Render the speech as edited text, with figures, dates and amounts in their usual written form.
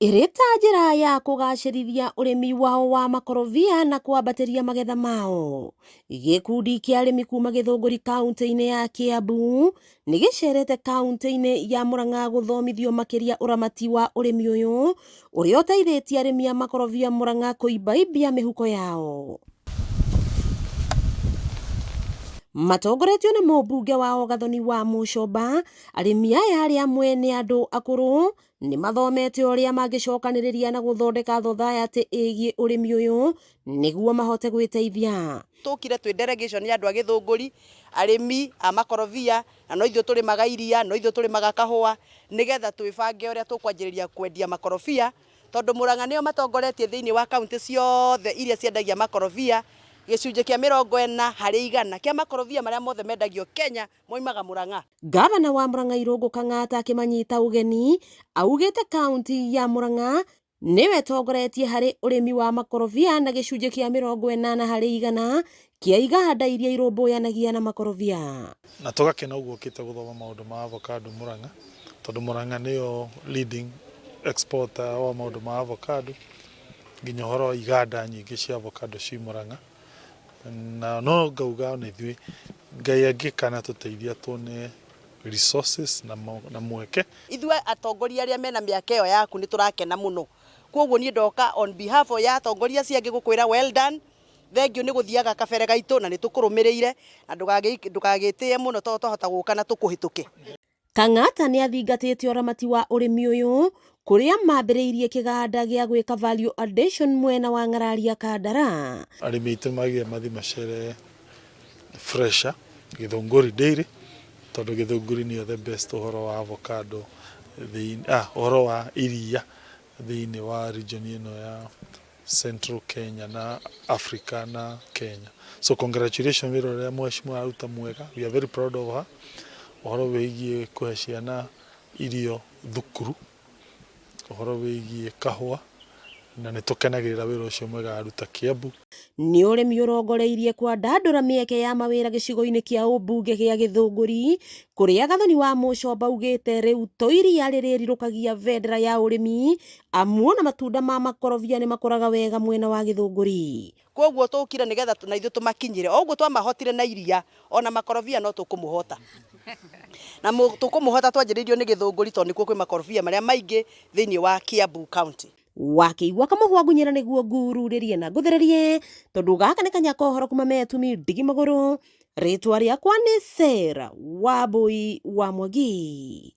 Ĩrĩ ta njĩra ya kũgacĩrithia ũrĩmi wao wa makorobia na kwambatĩria magetha mao. Gĩkundi kĩa arĩmi kuma Gĩthũngũri kaunti-inĩ ya Kiambu nĩ gĩcerete kaunti-inĩ ya Murang'a gũthomithio makĩria ũramati wa ũrĩmi ũyũ, ũrĩa ũteithĩtie arĩmi a makorobia Murang'a kũimbaimbia mĩhuko yao. Matongoretio nĩ mũmbunge wao Gathoni wa Mũcomba, arĩmi aya arĩa amwe nĩ andũ akũrũ nĩ mathomete ũrĩa mangĩcokanĩrĩria na gũthondeka society ĩgiĩ ũrĩmi ũyũ nĩguo mahote gwĩteithia. Tũkire twĩ delegation ya andũ a Gĩthũngũri, arĩmi a makorobia, na no ithuĩ tũrĩmaga iria, no ithuĩ tũrĩmaga kahũa, nĩgetha twĩbange ũrĩa tũkwanjĩrĩria kwendia makorobia, tondũ Murang'a nĩo matongoretie thĩinĩ wa kaunti ciothe iria ciendagia makorobia. Gĩcunjĩ kĩa 40% kĩa makorobia marĩa mothe mendagio Kenya moimaga Murang'a. Gavana wa Murang'a Irũngũ Kang'ata akĩmanyita ũgeni, augĩte kaunti ya Murang'a nĩwe ĩtongoretie harĩ ũrĩmi wa makorobia na gĩcunjĩ kĩa 80% kĩa iganda iria irũmbũyanagia na makorobia. Na tũgakena ũguo ũkĩte gũthoma maũndũ ma avocado Murang'a, tondũ Murang'a nĩyo leading exporter wa maũndũ ma avocado, nginya ũhoro wa iganda nyingĩ cia avocado ci Murang'a. Na no ngauga na ithuĩ Ngai angĩkana tũteithia tuone resources na mweke. Ithuĩ atongoria arĩa mena mĩaka ĩyo yaku nĩ tũrakena mũno. Kwoguo niĩ ndoka on behalf ya atongoria acio angĩ gũkwĩra well done. Thengio nĩ gũthiaga kabere gaitũ na nĩ tũkũrũmĩrĩire na ndũgagĩtĩe mũno tondũ twahota gũka na tũkũhĩtũke. Kang'ata nĩ athingatĩte ũramati wa ũrĩmi ũyũ kũrĩa mambĩrĩirie kĩganda gĩa gwĩka value addition mwena wa Ng'araria Kandara. Arĩmi aitũ magĩrĩire mathi macere Fresha Gĩthũngũri Dairy, tondũ Gĩthũngũri nĩyo the best ũhoro wa avocado ũhoro wa iria thĩinĩ wa region ĩno ya Central Kenya na Africa na Kenya. So congratulations wĩra ũrĩa mheshimiwa aruta mwega, we are very proud of her. Ũhoro wĩgiĩ kũhe ciana irio thukuru, ũhoro wĩgiĩ kahũa, na nĩ tũkenagĩrĩra wĩra ũcio mwega aruta Kiambu. Nĩ ũrĩmi ũrongoreirie kwandandũra mĩeke ya mawĩra gĩcigo-inĩ kĩa ũmbunge gĩa Gĩthũngũri, kũrĩa Gathoni wa Mũcomba augĩte rĩu to iria rĩrĩrirũkagia vendera ya ũrĩmi, amu na matunda ma makorobia nĩ makũraga wega mwena wa Gĩthũngũri. Kwoguo tũkire nĩgetha na ithuĩ tũmakinyire, o ũguo twamahotire na iria, ona makorobia no tũkũmũhota. Na tũkũmũhota twanjĩrĩirio nĩ Gĩthũngũri tondũ nĩkuo kwĩ makorobia marĩa maingĩ thĩinĩ wa Kiambu County. Wakĩigua kamũhwa ngunyĩra nĩguo ngururĩrie na ngũthererie, tondũ gaka nĩ kanya kohoro kuma Metumi Ndigi Magũrũ, rĩtwa rĩakwa nĩ Sarah Wambui wa Mwangi.